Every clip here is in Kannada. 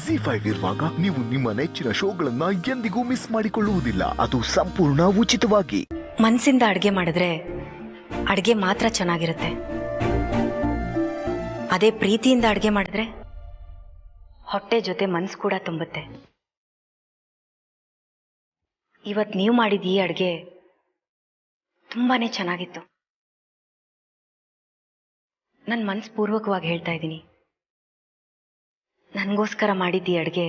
Z5 ಇರುವಾಗ ನೀವು ನಿಮ್ಮ ನೆಚ್ಚಿನ ಶೋಗಳನ್ನ ಎಂದಿಗೂ ಮಿಸ್ ಮಾಡಿಕೊಳ್ಳುವುದಿಲ್ಲ. ಅದು ಸಂಪೂರ್ಣ ಉಚಿತವಾಗಿ. ಮನಸ್ಸಿಂದ ಅಡುಗೆ ಮಾಡಿದ್ರೆ ಅಡುಗೆ ಮಾತ್ರ ಚೆನ್ನಾಗಿರುತ್ತೆ. ಅದೇ ಪ್ರೀತಿಯಿಂದ ಅಡುಗೆ ಮಾಡಿದ್ರೆ ಹೊಟ್ಟೆ ಜೊತೆ ಮನಸ್ಸು ಕೂಡ ತುಂಬುತ್ತೆ. ಇವತ್ತು ನೀವು ಮಾಡಿದ ಈ ಅಡುಗೆ ತುಂಬಾನೇ ಚೆನ್ನಾಗಿತ್ತು. ನನ್ನ ಮನಸ್ಪೂರ್ವಕವಾಗಿ ಹೇಳ್ತಾ ಇದ್ದೀನಿ, ನನಗೋಸ್ಕರ ಮಾಡಿದ್ದ ಈ ಅಡುಗೆ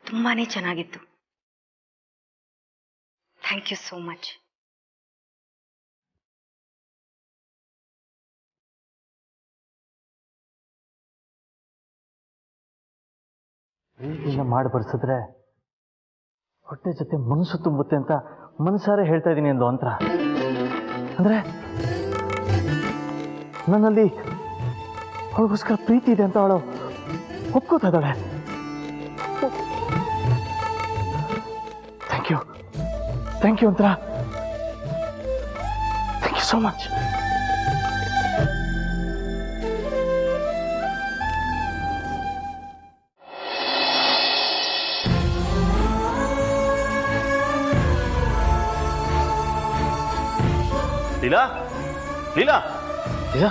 ತುಂಬಾನೇ ಚೆನ್ನಾಗಿತ್ತು. Thank you so much. ಪ್ರೀತಿಯಿಂದ ಮಾಡಿ ಬರ್ಸಿದ್ರೆ ಹೊಟ್ಟೆ ಜೊತೆ ಮನಸ್ಸು ತುಂಬುತ್ತೆ ಅಂತ ಮನಸಾರೆ ಹೇಳ್ತಾ ಇದ್ದೀನಿ ಎಂದು ಅಂತರ. ಅಂದ್ರೆ ನನ್ನಲ್ಲಿ ಅವಳಿಗೋಸ್ಕರ ಪ್ರೀತಿ ಇದೆ ಅಂತ ಅವಳು ಒಪ್ಕೋತಾ ಇದ್ದಾಳೆ. Thank you Antara. Thank you so much. Leela Leela Leela,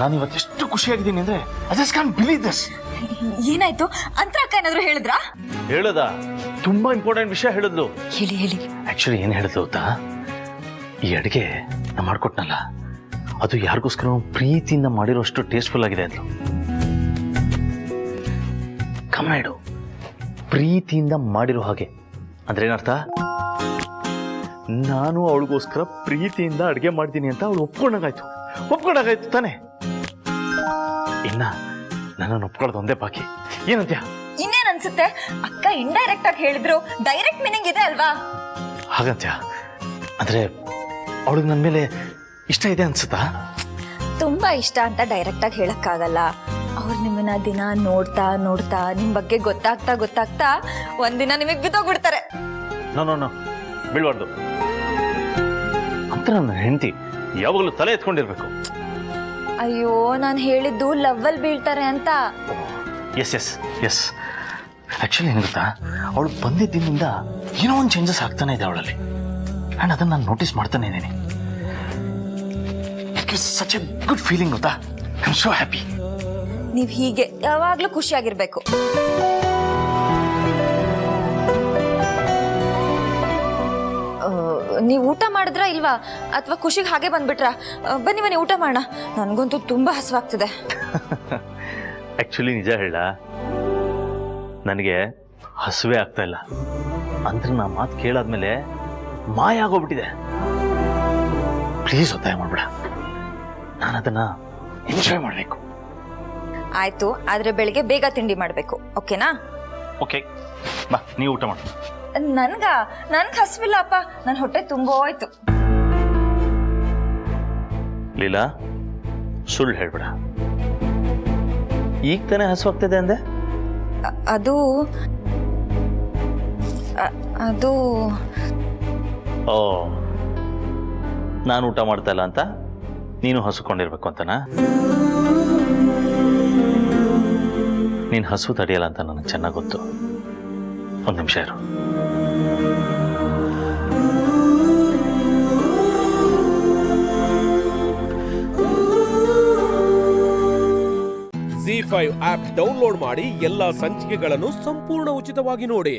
ನಾನಿವತ್ತೆಷ್ಟು ಖುಷಿಯಾಗಿದ್ದೀನಿ ಅಂದ್ರೆ I just can't believe this. ಏನಾಯ್ತು? ಅಂತರಕ್ಕ ಏನಾದ್ರು ಹೇಳಿದ್ರಾ? ಹೇಳದ ತುಂಬಾ ಇಂಪಾರ್ಟೆಂಟ್ ವಿಷಯ ಹೇಳಿದ್ಲು. ಹೇಳಿ ಹೇಳಿ. ಆಕ್ಚುಲಿ ಏನ್ ಹೇಳಿದ್ಲು ಗೊತ್ತಾ, ಈ ಅಡುಗೆ ನಾ ಮಾಡ್ಕೊಟ್ನಲ್ಲ ಅದು ಯಾರಿಗೋಸ್ಕರ ಪ್ರೀತಿಯಿಂದ ಮಾಡಿರೋಷ್ಟು ಟೇಸ್ಟ್ಫುಲ್ ಆಗಿದೆ ಅಂದ್ಲು. ಕಮಾಡು ಪ್ರೀತಿಯಿಂದ ಮಾಡಿರೋ ಹಾಗೆ ಅಂದ್ರೆ ಏನರ್ಥ? ನಾನು ಅವಳಿಗೋಸ್ಕರ ಪ್ರೀತಿಯಿಂದ ಅಡುಗೆ ಮಾಡ್ತೀನಿ ಅಂತ ಅವಳು ಒಪ್ಕೊಂಡಾಗಾಯ್ತು ತಾನೆ. ಇನ್ನ ನನ್ನನ್ನು ಒಪ್ಕೊಳ್ಳೋದು ಒಂದೇ ಬಾಕಿ. ಏನಂತ್ಯ? ಇನ್ನೇನ್ ಅನ್ಸುತ್ತೆ? ಅಕ್ಕ ಇಂಡೈರೆಕ್ಟ್ ಆಗಿ ಹೇಳಿದ್ರು, ಡೈರೆಕ್ಟ್ ಮೀನಿಂಗ್ ಇದೆ ಅಲ್ವಾ? ಹಾಗಂತ್ಯ? ಅಂದ್ರೆ ಅವಳಿಗೆ ನನ್ನ ಮೇಲೆ ಇಷ್ಟ ಇದೆ ಅನ್ಸುತ್ತಾ? ತುಂಬಾ ಇಷ್ಟ ಅಂತ ಡೈರೆಕ್ಟ್ ಆಗಿ ಹೇಳಕ್ಕಾಗಲ್ಲ. ಅವ್ರು ನಿಮ್ಮನ್ನ ದಿನ ನೋಡ್ತಾ ನೋಡ್ತಾ ನಿಮ್ ಬಗ್ಗೆ ಗೊತ್ತಾಗ್ತಾ ಒಂದಿನ ನಿಮಗ್ ಬಿದ್ದೋಗ್ಬಿಡ್ತಾರೆ. ನೋ ಬೀಳ್ಬಾರ್ದು ಅಂತ. ನನ್ನ ಹೆಂಡತಿ ಯಾವಾಗಲೂ ತಲೆ ಎತ್ಕೊಂಡಿರ್ಬೇಕು. ಅಯ್ಯೋ, ನಾನು ಹೇಳಿದ್ದು ಲವ್ವಲ್ ಬೀಳ್ತಾರೆ ಅಂತ. ಎಸ್ ಆಕ್ಚುಲಿ ಏನ್ ಗೊತ್ತಾ, ಅವಳು ಬಂದಿದ್ದಿನಿಂದ ಏನೋ ಒಂದು ಚೇಂಜಸ್ ಆಗ್ತಾನೆ ಇದೆ ಅವಳಲ್ಲಿ. ಅಂಡ್ ಅದನ್ನ ನಾನು ನೋಟಿಸ್ ಮಾಡ್ತಾನೆ ಇದ್ದೀನಿ. It is such a good feeling ಗೊತ್ತಾ. I am so happy. ನೀವ್ ಹೀಗೆ ಯಾವಾಗ್ಲೂ ಖುಷಿಯಾಗಿರ್ಬೇಕು. ನೀವು ಊಟ ಮಾಡಿದ್ರಾ ಇಲ್ವಾ, ಅಥವಾ ಖುಷಿಗೆ ಹಾಗೆ ಬಂದ್ಬಿಟ್ರಾ? ಬನ್ನಿ ಊಟ ಮಾಡೋಣ. ನನ್ಗಂತೂ ತುಂಬಾ ಹಸುವಾಗ್ತಿದೆ. ಆಕ್ಚುಲಿ ನಿಜ ಹೇಳ, ನನಗೆ ಹಸುವೆ ಆಗ್ತಾ ಇಲ್ಲ. ಅಂದ್ರೆ ನಾ ಮಾತು ಕೇಳಾದ್ಮೇಲೆ ಮಾಯ ಆಗೋಗ್ಬಿಟ್ಟಿದೆ. ಪ್ಲೀಸ್ ಒತ್ತಾಯ ಮಾಡ್ಬೇಡ, ನಾನು ಅದನ್ನ ಎಂಜಾಯ್ ಮಾಡಬೇಕು. ಆಯ್ತು, ಆದ್ರೆ ಬೆಳಿಗ್ಗೆ ಬೇಗ ತಿಂಡಿ ಮಾಡ್ಬೇಕು, ಓಕೆನಾ? ಓಕೆ, ಬಾ ನೀವು ಊಟ ಮಾಡು. ನನ್ಗ ಹಸುವಿಲ್ಲ ಅಪ್ಪ, ನನ್ ಹೊಟ್ಟೆ ತುಂಬೋಯ್ತು. ಲೀಲಾ, ಸುಳ್ಳು ಹೇಳ್ಬೇಡ. ಈಗ ತಾನೇ ಹಸುವಾಗ್ತಿದೆ ಅಂದೆ. ಅದು ಓ, ನಾನು ಊಟ ಮಾಡ್ತಾ ಇಲ್ಲ ಅಂತ ನೀನು ಹಸುಕೊಂಡಿರ್ಬೇಕು ಅಂತನಾ? ನೀನು ಹಸು ತಡೆಯಲ್ಲ ಅಂತ ನನಗೆ ಚೆನ್ನಾಗಿ ಗೊತ್ತು. ಒಂದು ನಿಮಿಷ ಇರು. Z5 ಆಪ್ ಡೌನ್ಲೋಡ್ ಮಾಡಿ ಎಲ್ಲಾ ಸಂಚಿಕೆಗಳನ್ನು ಸಂಪೂರ್ಣ ಉಚಿತವಾಗಿ ನೋಡಿ.